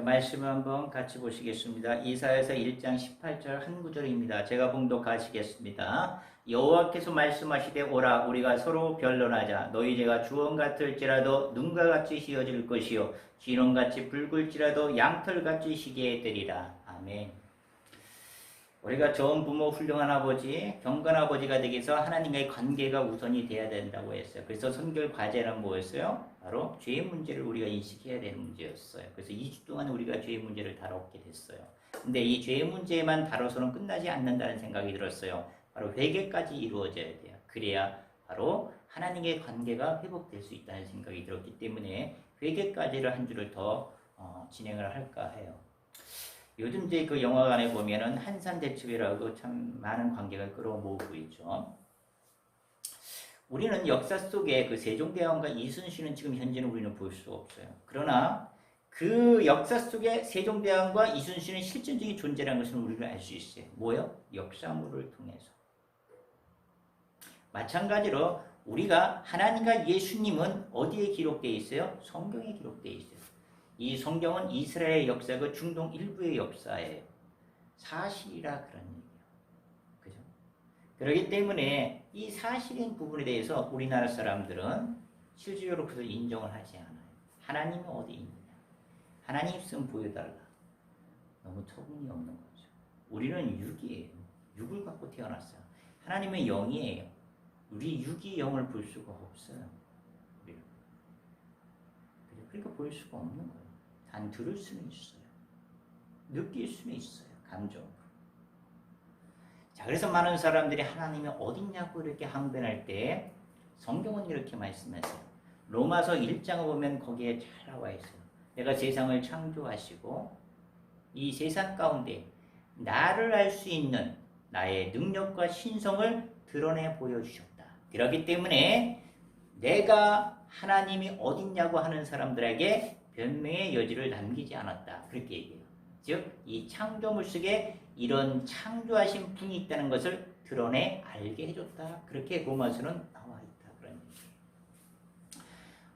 말씀을 한번 같이 보시겠습니다. 이사야서 1장 18절 한 구절입니다. 제가 봉독하시겠습니다. 여호와께서 말씀하시되 오라 우리가 서로 변론하자. 너희 죄가 주홍 같을지라도 눈과 같이 휘어질 것이요 진홍같이 붉을지라도 양털같이 희게 되리라. 아멘. 우리가 좋은 부모, 훌륭한 아버지, 경건 아버지가 되기 위해서 하나님과의 관계가 우선이 돼야 된다고 했어요. 그래서 선결 과제는 뭐였어요? 바로 죄의 문제를 우리가 인식해야 되는 문제였어요. 그래서 2주 동안 우리가 죄의 문제를 다뤘게 됐어요. 근데 이 죄의 문제만 다뤄서는 끝나지 않는다는 생각이 들었어요. 바로 회개까지 이루어져야 돼요. 그래야 바로 하나님의 관계가 회복될 수 있다는 생각이 들었기 때문에 회개까지를 한 주를 더 진행을 할까 해요. 요즘 이제 그 영화관에 보면은 한산대첩이라고 참 많은 관객을 끌어모으고 있죠. 우리는 역사 속에 그 세종대왕과 이순신은 지금 현재는 우리는 볼 수 없어요. 그러나 그 역사 속에 세종대왕과 이순신의 실존적인 존재라는 것을 우리는 알 수 있어요. 뭐요? 역사물을 통해서. 마찬가지로 우리가 하나님과 예수님은 어디에 기록되어 있어요? 성경에 기록되어 있어요. 이 성경은 이스라엘 역사가 중동 일부의 역사예요. 사실이라 그런 얘기예요. 그죠? 그렇기 때문에 이 사실인 부분에 대해서 우리나라 사람들은 실질적으로 그것을 인정을 하지 않아요. 하나님이 어디 있느냐? 하나님 있으면 보여달라. 너무 터무니없는 거죠. 우리는 육이에요. 육을 갖고 태어났어요. 하나님은 영이에요. 우리 육이 영을 볼 수가 없어요. 그러니까 볼 수가 없는 거예요. 단 들을 수는 있어요. 느낄 수는 있어요. 감정으로. 자, 그래서 많은 사람들이 하나님이 어딨냐고 이렇게 항변할 때 성경은 이렇게 말씀하세요. 로마서 1장을 보면 거기에 잘 나와 있어요. 내가 세상을 창조하시고 이 세상 가운데 나를 알 수 있는 나의 능력과 신성을 드러내 보여주셨다. 그렇기 때문에 내가 하나님이 어딨냐고 하는 사람들에게 변명의 여지를 남기지 않았다. 그렇게 얘기해요. 즉, 이 창조물 속에 이런 창조하신 분이 있다는 것을 드러내 알게 해줬다. 그렇게 로마서는 나와 있다. 그런 얘기예요.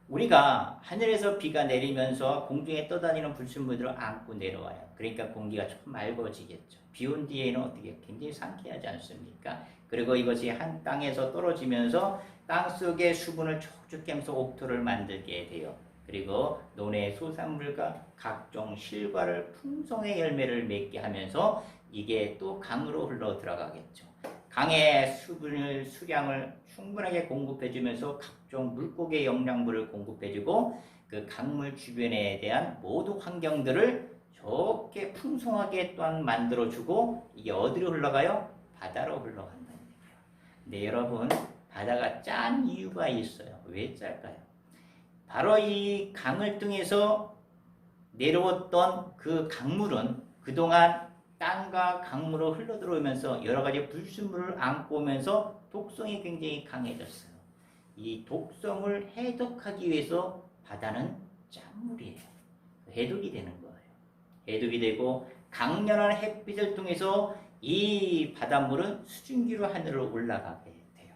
우리가 하늘에서 비가 내리면서 공중에 떠다니는 불순물들을 안고 내려와요. 그러니까 공기가 조금 맑아지겠죠. 비 온 뒤에는 어떻게 굉장히 상쾌하지 않습니까? 그리고 이것이 한 땅에서 떨어지면서 땅속의 수분을 촉촉히 하면서 옥토를 만들게 돼요. 그리고 논의 소산물과 각종 실과를 풍성의 열매를 맺게 하면서 이게 또 강으로 흘러 들어가겠죠. 강의 수량을 충분하게 공급해주면서 각종 물고기의 영양분을 공급해주고 그 강물 주변에 대한 모든 환경들을 좋게 풍성하게 또한 만들어주고 이게 어디로 흘러가요? 바다로 흘러간다는 얘기예요. 근데 여러분 바다가 짠 이유가 있어요. 왜 짤까요? 바로 이 강을 통해서 내려왔던 그 강물은 그동안 땅과 강물로 흘러들어오면서 여러 가지 불순물을 안고 오면서 독성이 굉장히 강해졌어요. 이 독성을 해독하기 위해서 바다는 짠물이에요. 해독이 되는 거예요. 해독이 되고 강렬한 햇빛을 통해서 이 바닷물은 수증기로 하늘로 올라가게 돼요.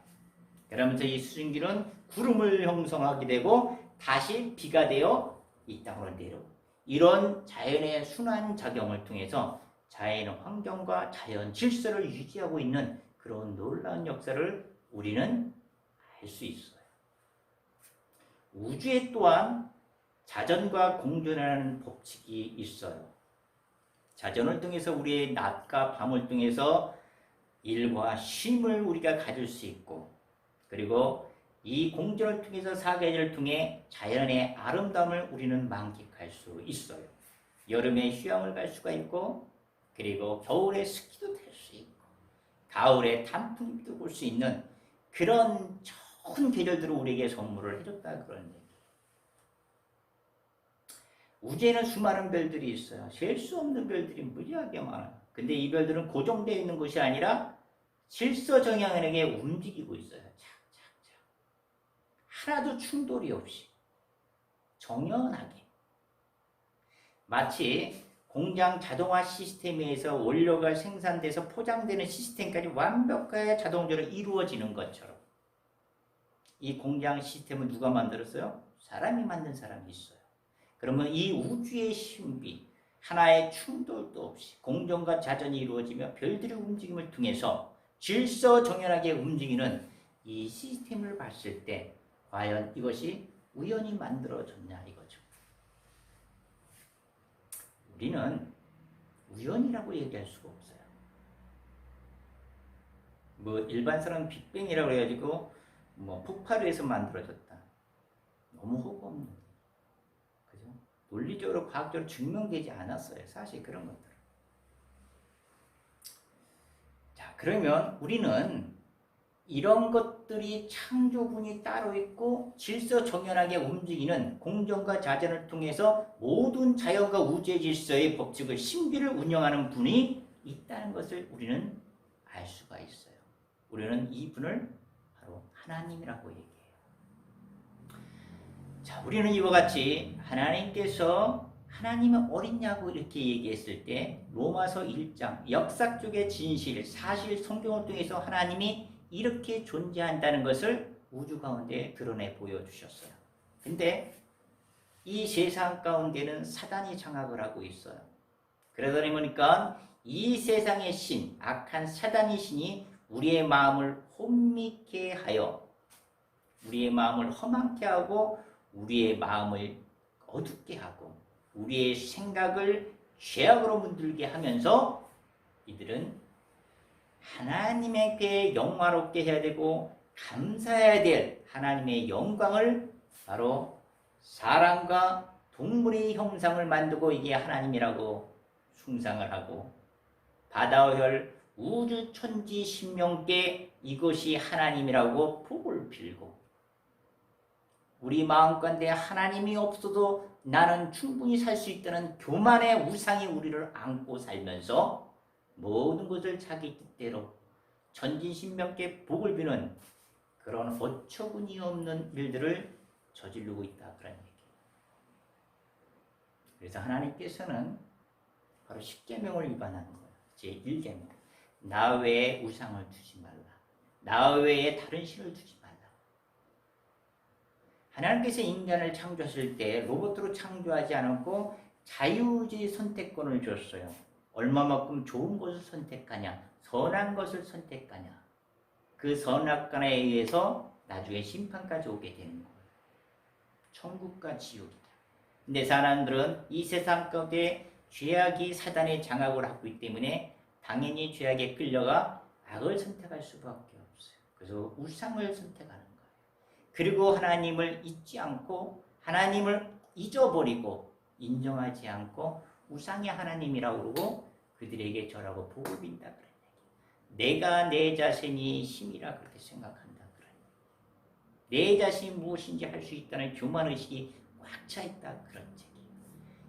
그러면서 이 수증기는 구름을 형성하게 되고 다시 비가 되어 이 땅으로 내려오고 이런 자연의 순환 작용을 통해서 자연 환경과 자연 질서를 유지하고 있는 그런 놀라운 역사를 우리는 알 수 있어요. 우주에 또한 자전과 공존하는 법칙이 있어요. 자전을 통해서 우리의 낮과 밤을 통해서 일과 쉼을 우리가 가질 수 있고 그리고 이 공전을 통해서 사계절을 통해 자연의 아름다움을 우리는 만끽할 수 있어요. 여름에 휴양을 갈 수가 있고 그리고 겨울에 스키도 탈 수 있고 가을에 단풍도 볼 수 있는 그런 좋은 계절들을 우리에게 선물을 해줬다 그런 얘기. 우주에는 수많은 별들이 있어요. 셀 수 없는 별들이 무지하게 많아요. 근데 이 별들은 고정되어 있는 것이 아니라 질서정연하게 움직이고 있어요. 하나도 충돌이 없이 정연하게 마치 공장 자동화 시스템에서 원료가 생산돼서 포장되는 시스템까지 완벽하게 자동적으로 이루어지는 것처럼 이 공장 시스템을 누가 만들었어요? 사람이 만든 사람이 있어요. 그러면 이 우주의 신비, 하나의 충돌도 없이 공정과 자전이 이루어지며 별들의 움직임을 통해서 질서정연하게 움직이는 이 시스템을 봤을 때 과연 이것이 우연히 만들어졌냐 이거죠. 우리는 우연이라고 얘기할 수가 없어요. 뭐 일반 사람은 빅뱅이라고 해가지고 뭐 폭발을 해서 만들어졌다. 너무 허구없는, 그죠? 논리적으로 과학적으로 증명되지 않았어요. 사실 그런 것들. 자, 그러면 우리는 이런 것들이 창조군이 따로 있고 질서정연하게 움직이는 공정과 자전을 통해서 모든 자연과 우주의 질서의 법칙을 신비를 운영하는 분이 있다는 것을 우리는 알 수가 있어요. 우리는 이 분을 바로 하나님이라고 얘기해요. 자, 우리는 이와 같이 하나님께서 하나님은 어딨냐고 이렇게 얘기했을 때 로마서 1장 역사적의 진실, 사실 성경을 통해서 하나님이 이렇게 존재한다는 것을 우주 가운데 드러내 보여주셨어요. 근데 이 세상 가운데는 사단이 장악을 하고 있어요. 그러다 보니까 이 세상의 신, 악한 사단의 신이 우리의 마음을 혼미케 하여 우리의 마음을 험하게 하고 우리의 마음을 어둡게 하고 우리의 생각을 죄악으로 문들게 하면서 이들은 하나님에게 영화롭게 해야 되고 감사해야 될 하나님의 영광을 바로 사람과 동물의 형상을 만들고 이게 하나님이라고 숭상을 하고 바다와 별 우주 천지 신명께 이것이 하나님이라고 복을 빌고 우리 마음 가운데 하나님이 없어도 나는 충분히 살 수 있다는 교만의 우상이 우리를 안고 살면서 모든 것을 자기 뜻대로 천지신명께 복을 비는 그런 어처구니 없는 일들을 저지르고 있다 그런 얘기예요. 그래서 하나님께서는 바로 10계명을 위반하는 거예요. 제1계명 나 외에 우상을 두지 말라. 나 외에 다른 신을 두지 말라. 하나님께서 인간을 창조하실 때 로봇으로 창조하지 않았고 자유의지 선택권을 줬어요. 얼마만큼 좋은 것을 선택하냐, 선한 것을 선택하냐. 그 선악관에 의해서 나중에 심판까지 오게 되는 거예요. 천국과 지옥이다. 근데 사람들은 이 세상 가운데 죄악이 사단의 장악을 하고 있기 때문에 당연히 죄악에 끌려가 악을 선택할 수밖에 없어요. 그래서 우상을 선택하는 거예요. 그리고 하나님을 잊지 않고 하나님을 잊어버리고 인정하지 않고 우상의 하나님이라고 그러고 그들에게 절하고 복을 빈다 그런 얘기. 내가 내 자신이 힘이라 그렇게 생각한다 그런 얘기. 내 자신이 무엇인지 할 수 있다는 교만의식이 꽉 차 있다 그런 얘기.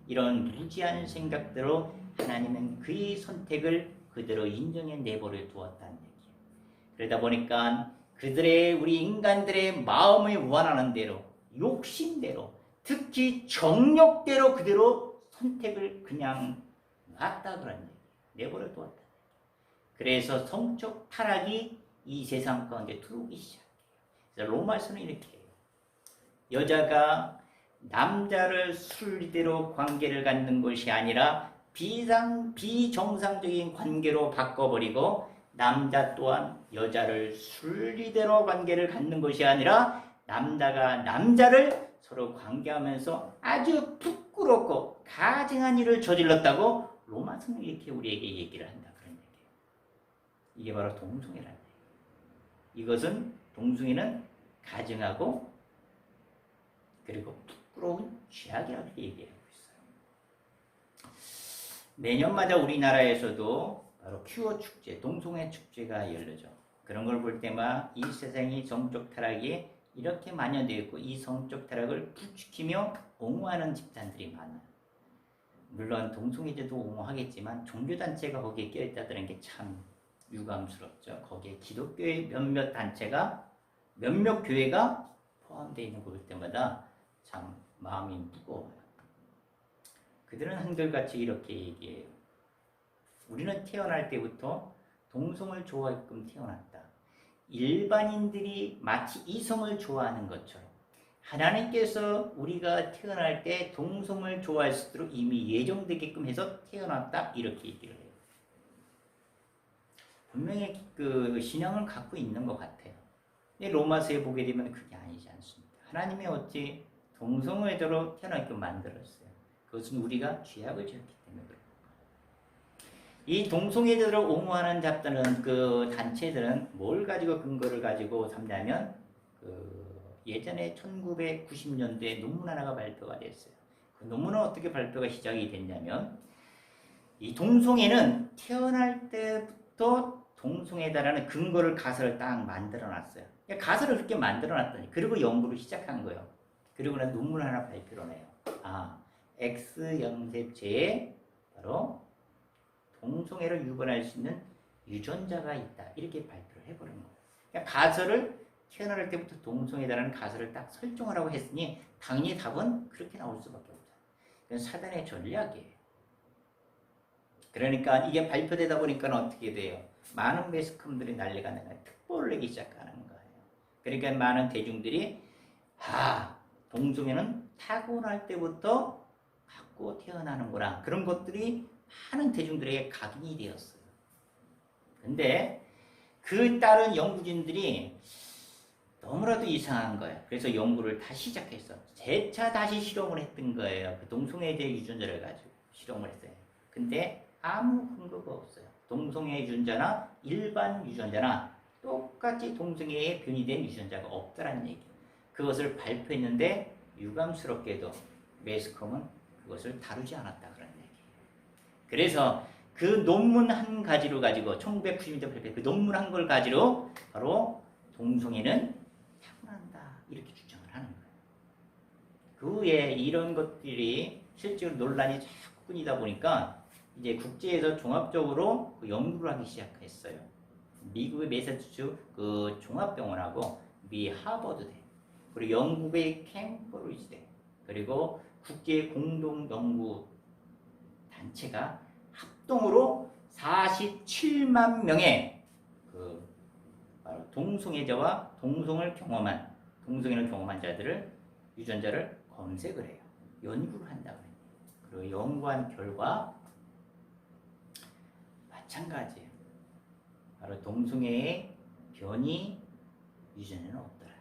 이런 무지한 생각대로 하나님은 그의 선택을 그대로 인정해 내버려 두었다는 얘기예요. 그러다 보니까 그들의 우리 인간들의 마음을 원하는 대로 욕심대로 특히 정욕대로 그대로 선택을 그냥 놨다 그런 얘기예요. 내버려 두었다. 그래서 성적 타락이 이 세상 가운데 들어오기 시작해요. 그래서 로마서는 이렇게 해요. 여자가 남자를 순리대로 관계를 갖는 것이 아니라 비정상적인 관계로 바꿔버리고 남자 또한 여자를 순리대로 관계를 갖는 것이 아니라 남자가 남자를 서로 관계하면서 아주 부끄럽고 가증한 일을 저질렀다고 로마서는 이렇게 우리에게 얘기를 한다 그런 얘기예요. 이게 바로 동성애라는 얘기예요. 이것은 동성애는 가증하고 그리고 부끄러운 죄악이라고 얘기하고 있어요. 매년마다 우리나라에서도 바로 큐어 축제, 동성애 축제가 열리죠. 그런 걸 볼 때마다 이 세상이 성적 타락이 이렇게 만연되어 있고 이 성적 타락을 부추기며 옹호하는 집단들이 많아요. 물론 동성애제도 옹호하겠지만 종교단체가 거기에 껴있다는 게 참 유감스럽죠. 거기에 기독교의 몇몇 단체가 몇몇 교회가 포함되어 있는 걸 볼 때마다 참 마음이 무거워요. 그들은 한결같이 이렇게 얘기해요. 우리는 태어날 때부터 동성을 좋아하게끔 태어났다. 일반인들이 마치 이성을 좋아하는 것처럼 하나님께서 우리가 태어날 때 동성을 좋아할 수 있도록 이미 예정되게끔 해서 태어났다 이렇게 얘기를 해요. 분명히 그 신앙을 갖고 있는 것 같아요. 근데 로마서에 보게 되면 그게 아니지 않습니다. 하나님이 어찌 동성애자로 태어나게 만들었어요. 그것은 우리가 죄악을 지었기 때문에 그래요. 이 동성애자를 옹호하는 잡다는 그 단체들은 뭘 가지고 근거를 가지고 삼냐면 예전에 1990년대에 논문 하나가 발표가 됐어요. 그 논문은 어떻게 발표가 시작이 됐냐면 이 동성애는 태어날 때부터 동성애다라는 근거를 가설을 딱 만들어놨어요. 그러니까 가설을 그렇게 만들어놨더니 그리고 연구를 시작한 거예요. 그리고 나서 논문 하나 발표를 해요. X염색체에 바로 동성애를 유발할 수 있는 유전자가 있다. 이렇게 발표를 해버린 거예요. 그러니까 가설을 태어날 때부터 동성애다라는 가설을 딱 설정하라고 했으니 당연히 답은 그렇게 나올 수밖에 없죠. 이건 사단의 전략이에요. 그러니까 이게 발표되다 보니까 어떻게 돼요? 많은 매스컴들이 난리가 나요. 특보를 내기 시작하는 거예요. 그러니까 많은 대중들이 동성애는 타고날 때부터 갖고 태어나는구나. 그런 것들이 많은 대중들에게 각인이 되었어요. 근데 그 다른 연구진들이 너무나도 이상한 거예요. 그래서 연구를 다시 시작했어. 재차 다시 실험을 했던 거예요. 그 동성애에 대해 유전자를 가지고 실험을 했어요. 근데 아무 근거가 없어요. 동성애 유전자나 일반 유전자나 똑같이 동성애에 변이된 유전자가 없다는 얘기예요. 그것을 발표했는데 유감스럽게도 매스컴은 그것을 다루지 않았다 그런 얘기예요. 그래서 그 논문 한 가지로 가지고 1990년대 발표 그 논문 한 걸 가지고 바로 동성애는 타고난다 이렇게 주장을 하는 거예요. 그 후에 이런 것들이 실제로 논란이 자꾸 끊이다 보니까 이제 국제에서 종합적으로 그 연구를 하기 시작했어요. 미국의 매사추세츠 그 종합병원하고 미 하버드대 그리고 영국의 캠브리지대 그리고 국제 공동 연구 단체가 합동으로 47만 명의 그 바로 동성애자와 동성애를 경험한 자들을 유전자를 검색을 해요. 연구를 한다고 해요. 그리고 연구한 결과 마찬가지예요. 바로 동성애의 변이 유전자는 없더라.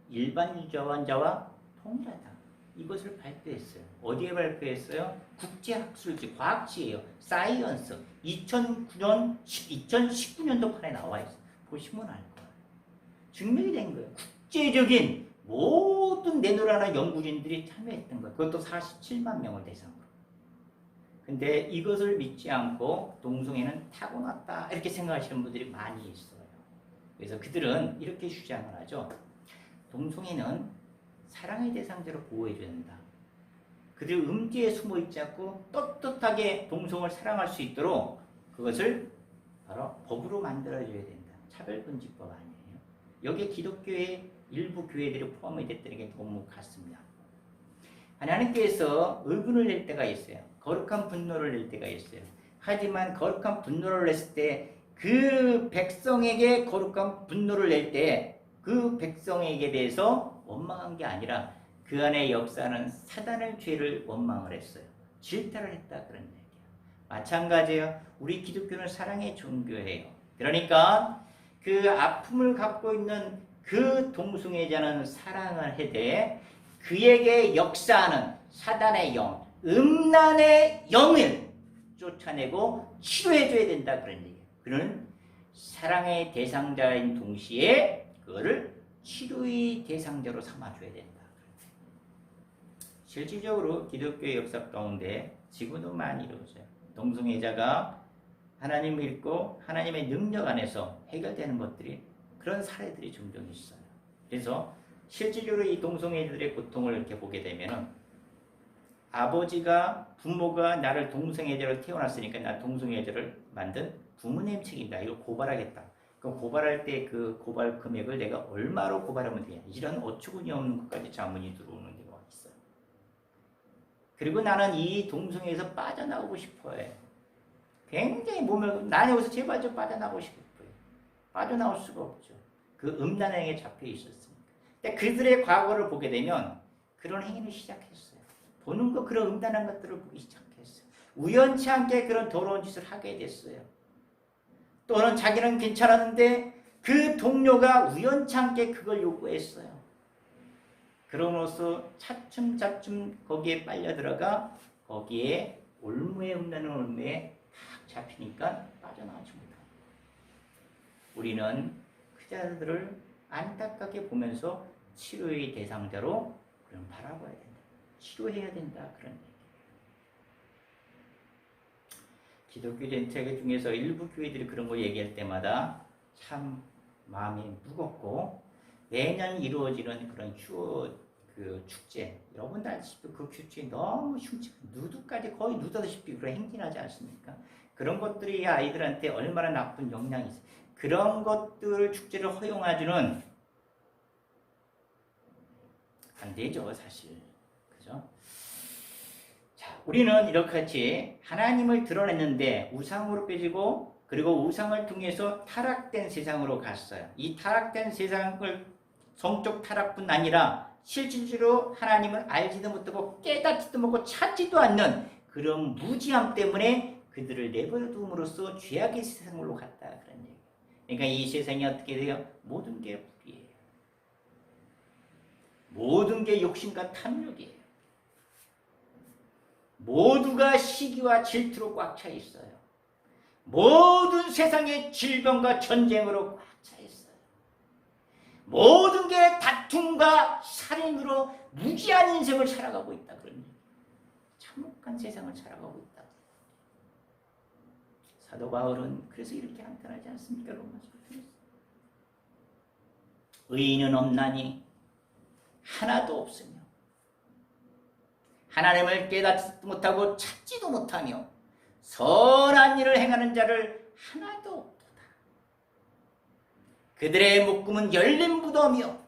일반 유전자와 동일하다. 이것을 발표했어요. 어디에 발표했어요? 국제학술지, 과학지예요. 사이언스. 2019년도 판에 나와 있어요. 보시면 알 거예요. 증명이 된 거예요. 국제적인 모든 내노라는 연구진들이 참여했던 거예요. 그것도 47만 명을 대상으로. 근데 이것을 믿지 않고 동성애는 타고났다 이렇게 생각하시는 분들이 많이 있어요. 그래서 그들은 이렇게 주장을 하죠. 동성애는 사랑의 대상자로 보호해줘야 된다. 그들 음지에 숨어 있지 않고 떳떳하게 동성을 사랑할 수 있도록 그것을 바로 법으로 만들어줘야 된다. 차별금지법 아니에요. 여기에 기독교의 일부 교회들이 포함이 됐다는 게 너무 같습니다. 하나님께서 의분을 낼 때가 있어요. 거룩한 분노를 낼 때가 있어요. 하지만 거룩한 분노를 냈을 때 그 백성에게 거룩한 분노를 낼 때 그 백성에게 대해서 원망한 게 아니라 그 안에 역사하는 사단의 죄를 원망을 했어요. 질타를 했다 그런 얘기예요. 마찬가지예요. 우리 기독교는 사랑의 종교예요. 그러니까 그 아픔을 갖고 있는 그 동성애자는 사랑을 해대 그에게 역사하는 사단의 영, 음란의 영을 쫓아내고 치료해줘야 된다 그런 얘기예요. 그는 사랑의 대상자인 동시에 그거를 치료의 대상자로 삼아줘야 된다. 실질적으로 기독교의 역사 가운데 지금도 많이 이루어져요. 동성애자가 하나님을 믿고 하나님의 능력 안에서 해결되는 것들이 그런 사례들이 종종 있어요. 그래서 실질적으로 이 동성애자들의 고통을 이렇게 보게 되면은 아버지가 부모가 나를 동성애자로 태어났으니까 나 동성애자를 만든 부모님 책임다. 이걸 고발하겠다. 그럼 고발할 때 그 고발 금액을 내가 얼마로 고발하면 되냐. 이런 어처구니 없는 것까지 자문이 들어오는 경우가 있어요. 그리고 나는 이 동성애에서 빠져나오고 싶어요. 굉장히 몸을 나는 여기서 제발 좀 빠져나오고 싶어요. 빠져나올 수가 없죠. 그 음란행에 잡혀 있었으니까. 근데 그들의 과거를 보게 되면 그런 행위를 시작했어요. 보는 거 그런 음란한 것들을 보기 시작했어요. 우연치 않게 그런 더러운 짓을 하게 됐어요. 또는 자기는 괜찮았는데 그 동료가 우연치 않게 그걸 요구했어요. 그럼으로써 차츰차츰 거기에 빨려 들어가 거기에 음란한 올무에 탁 잡히니까 빠져나오지 못합니다. 우리는 그 자들을 안타깝게 보면서 치료의 대상자로 그럼 바라봐야 된다. 치료해야 된다. 그런 얘기. 기독교 전체 중에서 일부 교회들이 그런 거 얘기할 때마다 참 마음이 무겁고 매년 이루어지는 그런 축제, 여러분들 아시다시피 그 축제 너무 누드까지 거의 누드다시피 그런 행진하지 않습니까? 그런 것들이 아이들한테 얼마나 나쁜 영향이 있어요. 그런 것들 축제를 허용하지는 안 되죠, 사실. 그죠? 자, 우리는 이렇게 하나님을 드러냈는데 우상으로 빼지고 그리고 우상을 통해서 타락된 세상으로 갔어요. 이 타락된 세상을 성적 타락뿐 아니라 실질적으로 하나님을 알지도 못하고 깨닫지도 못하고 찾지도 않는 그런 무지함 때문에 그들을 내버려 둠으로써 죄악의 세상으로 갔다 그런 얘기예요. 그러니까 이 세상이 어떻게 돼요? 모든 게 불이에요. 모든 게 욕심과 탐욕이에요. 모두가 시기와 질투로 꽉 차 있어요. 모든 세상의 질병과 전쟁으로 꽉 차 있어요. 모든 게 다툼과 살인으로 무지한 인생을 살아가고 있다. 그런 얘기예요. 참혹한 세상을 살아가고 있다. 사도 바울은 그래서 이렇게 한탄하지 않습니까? 로마서. 의인은 없나니 하나도 없으며 하나님을 깨닫지도 못하고 찾지도 못하며 선한 일을 행하는 자를 하나도 없도다. 그들의 목금은 열린 무덤이요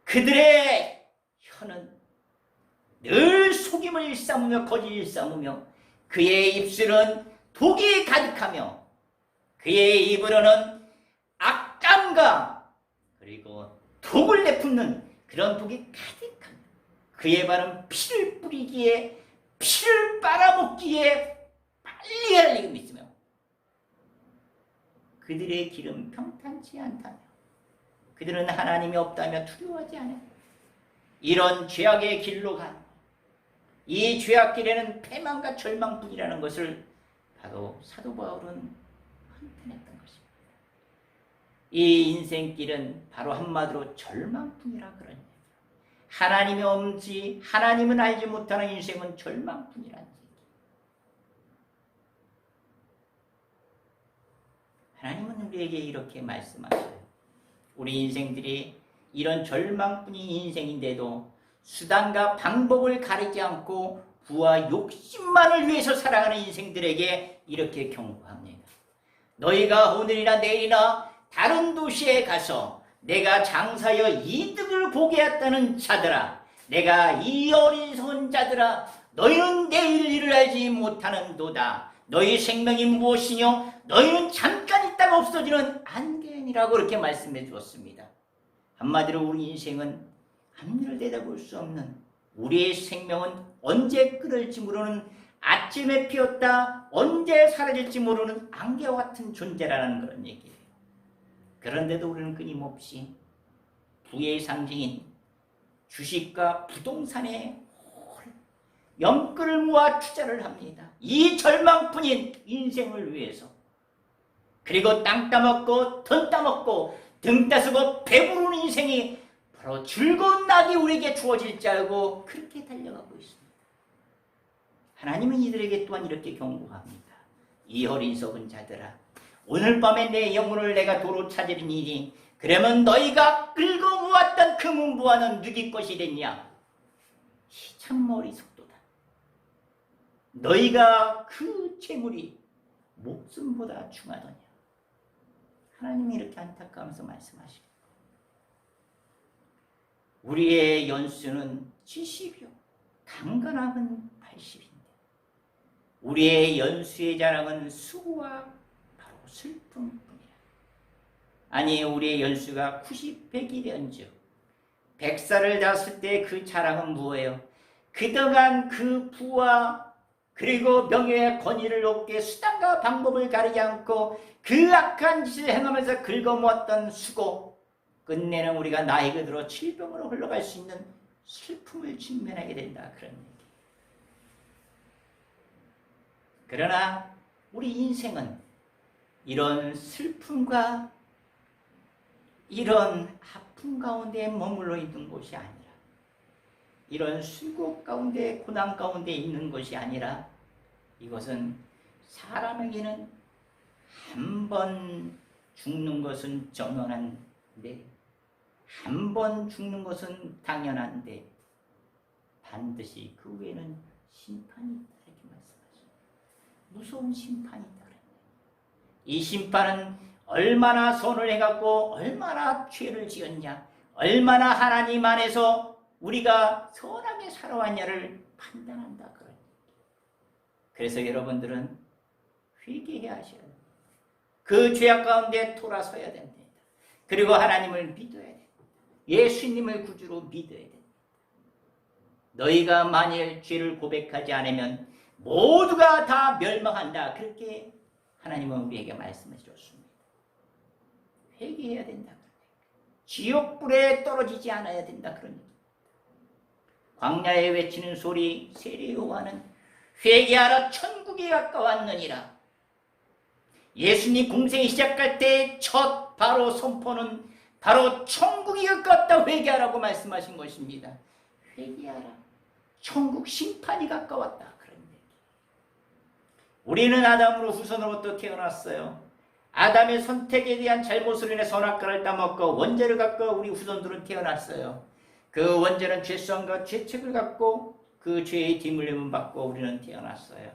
그들의 혀는 늘 속임을 일삼으며 거짓을 일삼으며 그의 입술은 독이 가득하며 그의 입으로는 악감과 그리고 독을 내뿜는 그런 독이 가득하며 그의 발은 피를 뿌리기에 피를 빨아먹기에 빨리 알리고 있으며 그들의 길은 평탄치 않다며 그들은 하나님이 없다며 두려워하지 않아요. 이런 죄악의 길로 가는 이 죄악길에는 패망과 절망뿐이라는 것을 바로 사도 바울은 한탄했던 것입니다. 이 인생길은 바로 한마디로 절망뿐이라 그런 얘기예요. 하나님이 없지 하나님은 알지 못하는 인생은 절망뿐이라는 얘기예요. 하나님은 우리에게 이렇게 말씀하셔요. 우리 인생들이 이런 절망뿐인 인생인데도 수단과 방법을 가리지 않고 부와 욕심만을 위해서 살아가는 인생들에게 이렇게 경고합니다. 너희가 오늘이나 내일이나 다른 도시에 가서 내가 장사하여 이득을 보게 했다는 자들아, 내가 이 어리석은 자들아, 너희는 내일 일을 알지 못하는도다. 너희 생명이 무엇이뇨? 너희는 잠깐 있다가 없어지는 안개니라고 이렇게 말씀해 주었습니다. 한마디로 우리 인생은 앞일을 내다볼 수 없는, 우리의 생명은 언제 끊을지 모르는, 아침에 피었다 언제 사라질지 모르는 안개와 같은 존재라는 그런 얘기예요. 그런데도 우리는 끊임없이 부의 상징인 주식과 부동산에 염끌을 모아 투자를 합니다. 이 절망뿐인 인생을 위해서. 그리고 땅 따먹고 돈 따먹고 등 따쓰고 배부른 인생이 바로 즐거운 낙이 우리에게 주어질 줄 알고 그렇게 달려가고 있습니다. 하나님은 이들에게 또한 이렇게 경고합니다. 이 어리석은 자들아, 오늘 밤에 내 영혼을 내가 도로 찾으리니 그러면 너희가 끌고 모았던 그 문부와는 누구 것이 됐냐? 참 어리석도다. 너희가 그 재물이 목숨보다 중하더냐. 하나님이 이렇게 안타까우면서 말씀하십니다. 우리의 연수는 70이요 강건함은 80인데 우리의 연수의 자랑은 수고와 바로 슬픔뿐이라. 아니 우리의 연수가 90, 100이련즉 백살을 잤을 때 그 자랑은 무엇이에요? 그동안 그 부와 그리고 명예의 권위를 얻게 수단과 방법을 가리지 않고 그 악한 짓을 행하면서 긁어모았던 수고, 끝내는 우리가 나이가 들어 질병으로 흘러갈 수 있는 슬픔을 직면하게 된다. 그런 얘기. 그러나 우리 인생은 이런 슬픔과 이런 아픔 가운데 머물러 있는 곳이 아니라, 이런 수고 가운데 고난 가운데 있는 것이 아니라, 이것은 사람에게는 한 번 죽는 것은 정연한데, 한 번 죽는 것은 당연한데 반드시 그 후에는 심판이 있다, 이렇게 말씀하십니다. 무서운 심판이 있다. 이 심판은 얼마나 선을 해갖고 얼마나 죄를 지었냐, 얼마나 하나님 안에서 우리가 선하게 살아왔냐를 판단한다. 그래서 여러분들은 회개해야 하셔야 됩니다. 그 죄악 가운데 돌아서야 됩니다. 그리고 하나님을 믿어야 됩니다. 예수님을 구주로 믿어야 됩니다. 너희가 만일 죄를 고백하지 않으면 모두가 다 멸망한다. 그렇게 하나님은 우리에게 말씀해 주셨습니다. 회개해야 된다. 지옥불에 떨어지지 않아야 된다. 그런 얘기입니다. 광야에 외치는 소리 세례 요한은 회개하라, 천국이 가까웠느니라. 예수님 공생이 시작할 때 첫 바로 선포는 바로 천국이 가까웠다, 회개하라고 말씀하신 것입니다. 회개하라, 천국 심판이 가까웠다. 그런 얘기. 우리는 아담으로 후손으로부터 태어났어요. 아담의 선택에 대한 잘못으로 인해 선악과를 따먹고 원죄를 갖고 우리 후손들은 태어났어요. 그 원죄는 죄성과 죄책을 갖고 그 죄의 뒤물림을 받고 우리는 태어났어요.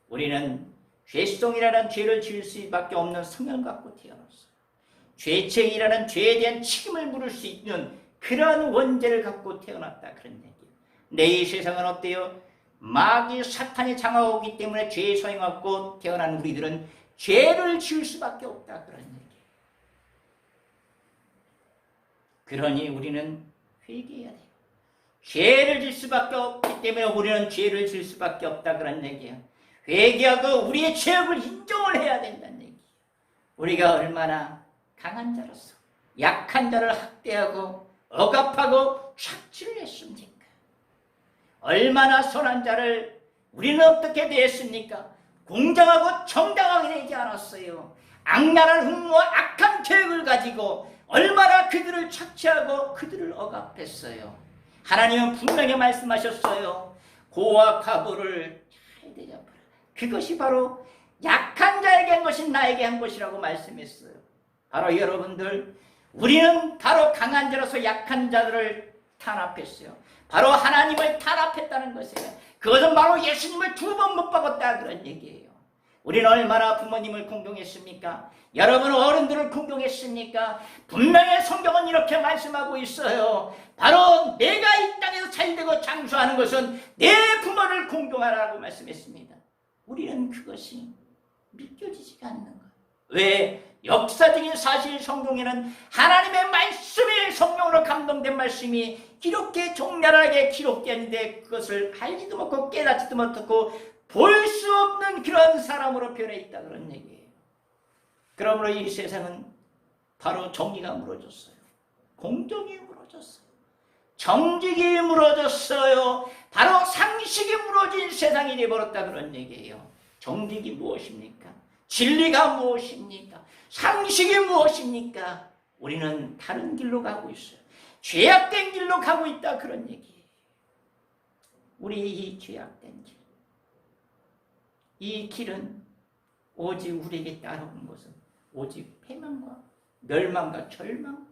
우리는 죄성이라는 죄를 지을 수밖에 없는 성향을 갖고 태어났어요. 죄책이라는 죄에 대한 책임을 물을 수 있는 그러한 원죄를 갖고 태어났다. 그런 얘기예요. 근데 이 세상은 어때요? 마귀 사탄이 장하오기 때문에 죄의 소행을 갖고 태어난 우리들은 죄를 지을 수밖에 없다. 그런 얘기예요. 그러니 우리는 회개해야 돼요. 죄를 질 수밖에 없기 때문에 우리는 죄를 질 수밖에 없다. 그런 얘기예요. 회개하고 우리의 죄악을 인정을 해야 된다는 얘기예요. 우리가 얼마나 강한 자로서 약한 자를 학대하고 억압하고 착취를 했습니까? 얼마나 선한 자를 우리는 어떻게 대했습니까? 공정하고 정당하게 되지 않았어요. 악랄한 흠모와 악한 계획을 가지고 얼마나 그들을 착취하고 그들을 억압했어요. 하나님은 분명히 말씀하셨어요. 고와 과부를 잘 대접하라. 그것이 바로 약한 자에게 한 것이 나에게 한 것이라고 말씀했어요. 바로 여러분들, 우리는 바로 강한 자로서 약한 자들을 탄압했어요. 바로 하나님을 탄압했다는 것이에요. 그것은 바로 예수님을 2번 못 박았다, 그런 얘기예요. 우리는 얼마나 부모님을 공경했습니까? 여러분 어른들을 공경했습니까? 분명히 성경은 이렇게 말씀하고 있어요. 바로 내가 이 땅에서 잘되고 장수하는 것은 내 부모를 공경하라고 말씀했습니다. 우리는 그것이 믿겨지지가 않는 거예요. 왜? 역사적인 사실 성경에는 하나님의 말씀이 성령으로 감동된 말씀이 이렇게 적나라하게 기록되어 있는데 그것을 알지도 못하고 깨닫지도 못하고 볼 수 없는 그런 사람으로 변해 있다, 그런 얘기예요. 그러므로 이 세상은 바로 정의가 무너졌어요. 공정이 무너졌어요. 정직이 무너졌어요. 바로 상식이 무너진 세상이 되어버렸다, 그런 얘기예요. 정직이 무엇입니까? 진리가 무엇입니까? 상식이 무엇입니까? 우리는 다른 길로 가고 있어요. 죄악된 길로 가고 있다, 그런 얘기예요. 우리 이 죄악된 길, 이 길은 오직 우리에게 따라오는 것은 오직 패망과 멸망과 절망,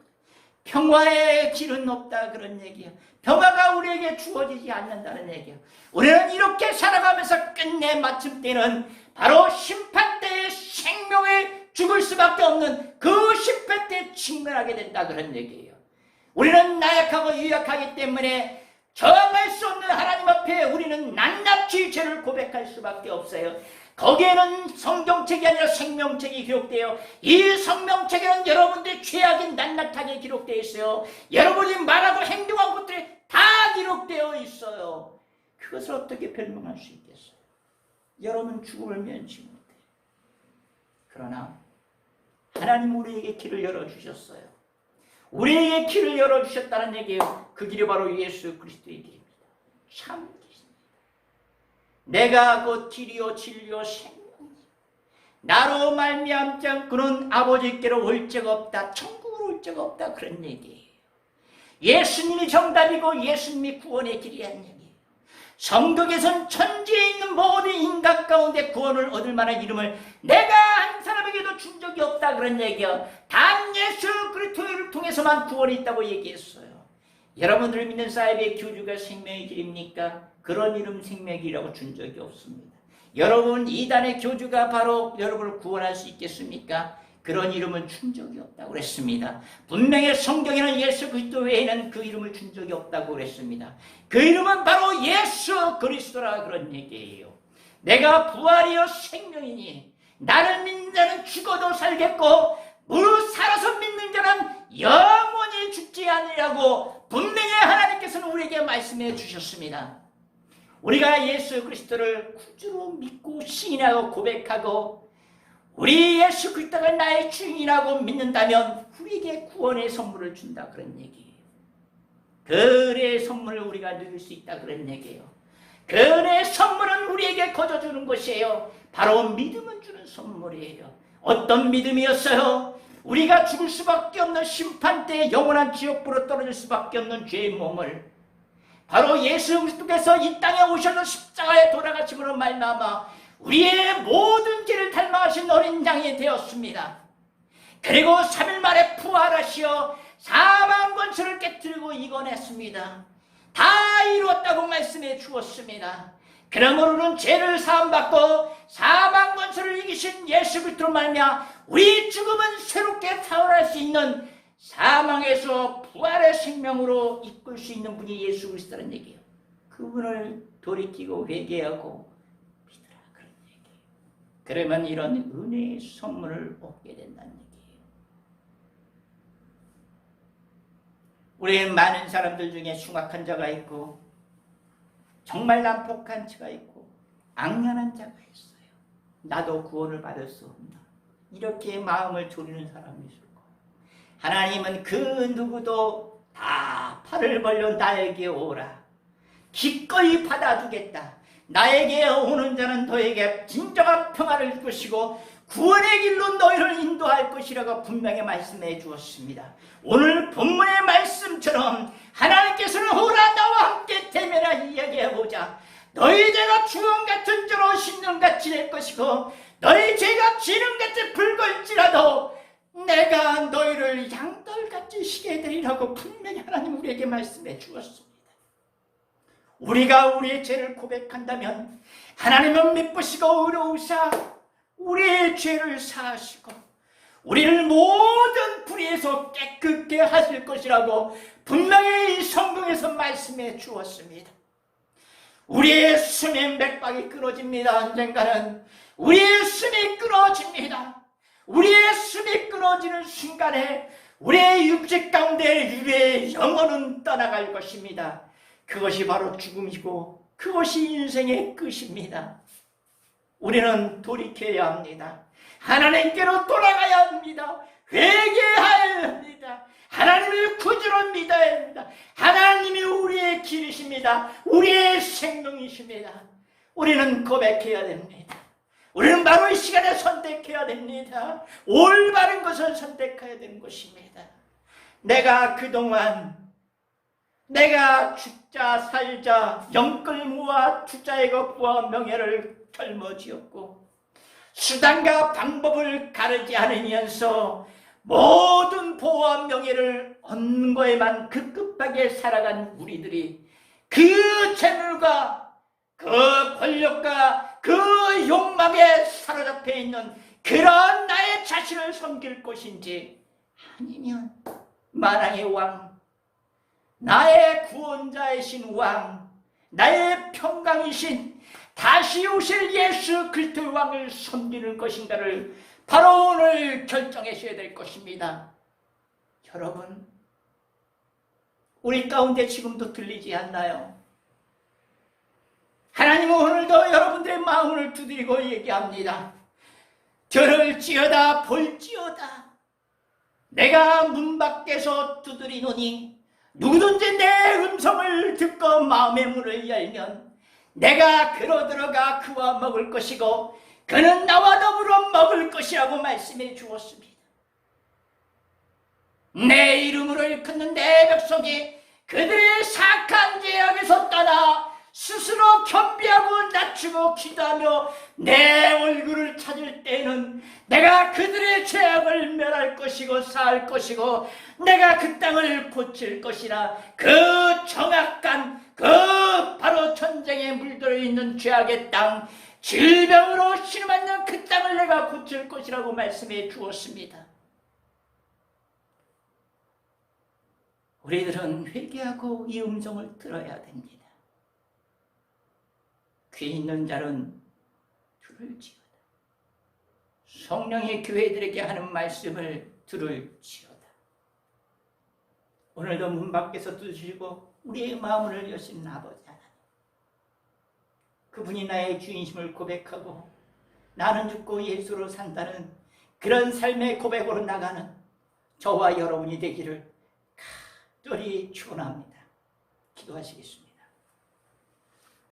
평화의 길은 없다, 그런 얘기야. 평화가 우리에게 주어지지 않는다는 얘기야. 우리는 이렇게 살아가면서 끝내 마침 때는 바로 심판 때의 생명을 죽을 수밖에 없는 그 심판 때에 직면하게 된다, 그런 얘기예요. 우리는 나약하고 유약하기 때문에 저항할 수 없는 하나님 앞에 우리는 낱낱이 죄를 고백할 수밖에 없어요. 거기에는 성경책이 아니라 생명책이 기록되어 이 성명책에는 여러분들의 죄악이 낱낱하게 기록되어 있어요. 여러분이 말하고 행동한 것들이 다 기록되어 있어요. 그것을 어떻게 변명할 수 있겠어요? 여러분 죽음을 면치 못해요. 그러나 하나님 우리에게 길을 열어주셨어요. 우리에게 길을 열어주셨다는 얘기예요. 그 길이 바로 예수 그리스도의 길입니다. 참 길입니다. 내가 곧 길이요 진리요 생명이요 나로 말미암지 않고는 아버지께로 올 자가 없다. 천국으로 올 자가 없다. 그런 얘기예요. 예수님이 정답이고 예수님이 구원의 길이라는 얘기예요. 성경에선 천지에 있는 모든 인간 가운데 구원을 얻을 만한 이름을 내가 한 사람에게도 준 적이 없다. 그런 얘기예요. 단 예수 그리스도를 통해서만 구원이 있다고 얘기했어요. 여러분들 믿는 사이비의 교주가 생명의 길입니까? 그런 이름 생명의 길이라고 준 적이 없습니다. 여러분 이단의 교주가 바로 여러분을 구원할 수 있겠습니까? 그런 이름은 준 적이 없다고 그랬습니다. 분명히 성경에는 예수 그리스도 외에는 그 이름을 준 적이 없다고 그랬습니다. 그 이름은 바로 예수 그리스도라 그런 얘기예요. 내가 부활이요 생명이니 나를 믿는 자는 죽어도 살겠고 무릇 살아서 믿는 자는 영원히 죽지 않으리라고 분명히 하나님께서는 우리에게 말씀해 주셨습니다. 우리가 예수 그리스도를 구주로 믿고 시인하고 고백하고 우리 예수 그리스도가 나의 주인이라고 믿는다면 우리에게 구원의 선물을 준다 그런 얘기예요. 그 은혜의 선물을 우리가 누릴 수 있다 그런 얘기예요. 그 은혜의 선물은 우리에게 거저주는 것이에요. 바로 믿음을 주는 선물이에요. 어떤 믿음이었어요? 우리가 죽을 수밖에 없는 심판대에 영원한 지옥불로 떨어질 수밖에 없는 죄의 몸을 바로 예수 그리스도께서 이 땅에 오셔서 십자가에 돌아가심으로 말미암아 우리의 모든 죄를 닮아가신 어린 양이 되었습니다. 그리고 3일 만에 부활하시어 사망 권세를 깨뜨리고 이겨냈습니다. 다 이루었다고 말씀해 주었습니다. 그러므로는 죄를 사함받고 사망 권세를 이기신 예수 그리스도로 말미암아 우리 죽음은 새롭게 타오를 수 있는 사망에서 부활의 생명으로 이끌 수 있는 분이 예수 그리스도라는 얘기예요. 그분을 돌이키고 회개하고 믿으라 그런 얘기예요. 그러면 이런 은혜의 선물을 얻게 된다는 얘기예요. 우리는 많은 사람들 중에 흉악한 자가 있고 정말 난폭한 자가 있고 악랄한 자가 있어요. 나도 구원을 받을 수 없나 이렇게 마음을 졸이는 사람이 있을 거예요. 하나님은 그 누구도 다 팔을 벌려 나에게 오라. 기꺼이 받아주겠다. 나에게 오는 자는 너에게 진정한 평안을 줄 것이고 구원의 길로 너희를 인도할 것이라고 분명히 말씀해 주었습니다. 오늘 본문의 말씀처럼 하나님께서는 오라 나와 함께 대면하 이야기해보자. 너희 죄가 주홍 같은 자로 신령같이 될 것이고 너희 죄가 지름같이 붉을지라도 내가 너희를 양털같이 시게 되리라고 분명히 하나님 우리에게 말씀해 주었습니다. 우리가 우리의 죄를 고백한다면 하나님은 미쁘시고 의로우사 우리의 죄를 사하시고 우리를 모든 불의에서 깨끗게 하실 것이라고 분명히 이 성경에서 말씀해 주었습니다. 우리의 숨의 맥박이 끊어집니다. 언젠가는 우리의 숨이 끊어집니다. 우리의 숨이 끊어지는 순간에 우리의 육체 가운데 우리의 영혼은 떠나갈 것입니다. 그것이 바로 죽음이고 그것이 인생의 끝입니다. 우리는 돌이켜야 합니다. 하나님께로 돌아가야 합니다. 회개해야 합니다. 하나님을 구주로 믿어야 합니다. 하나님이 우리의 길이십니다. 우리의 생명이십니다. 우리는 고백해야 됩니다. 우리는 바로 이 시간에 선택해야 됩니다. 올바른 것을 선택해야 되는 것입니다. 내가 그동안 내가 죽자 살자 영끌무와 투자의 것과 명예를 젊어지었고 수단과 방법을 가르지 않으면서 모든 보호와 명예를 얻는 거에만 급급하게 살아간 우리들이 그 재물과 그 권력과 그 욕망에 사로잡혀 있는 그런 나의 자신을 섬길 것인지 아니면 만왕의 왕 나의 구원자이신 왕, 나의 평강이신 다시 오실 예수 그리스도의 왕을 섬기는 것인가를 바로 오늘 결정하셔야 될 것입니다. 여러분, 우리 가운데 지금도 들리지 않나요? 하나님은 오늘도 여러분들의 마음을 두드리고 얘기합니다. 들을지어다 볼지어다 내가 문 밖에서 두드리노니 누구든지 내 음성을 듣고 마음의 문을 열면 내가 그로 들어가 그와 먹을 것이고 그는 나와 더불어 먹을 것이라고 말씀해 주었습니다. 내 이름으로 일컫는 내 백성이 그들의 사악한 죄악에서 떠나 스스로 겸비하고 낮추고 기도하며 내 얼굴을 찾을 때에는 내가 그들의 죄악을 멸할 것이고 사할 것이고 내가 그 땅을 고칠 것이라. 그 정확한 그 바로 전쟁에 물들어 있는 죄악의 땅, 질병으로 신음하는 그 땅을 내가 고칠 것이라고 말씀해 주었습니다. 우리들은 회개하고 이 음성을 들어야 됩니다. 귀 있는 자는 들을지어다. 성령이 교회들에게 하는 말씀을 들을지어다. 오늘도 문 밖에서 두시고 우리의 마음을 여신 아버지 하나님, 그분이 나의 주인심을 고백하고 나는 죽고 예수로 산다는 그런 삶의 고백으로 나가는 저와 여러분이 되기를 간절히 축원합니다. 기도하시겠습니다.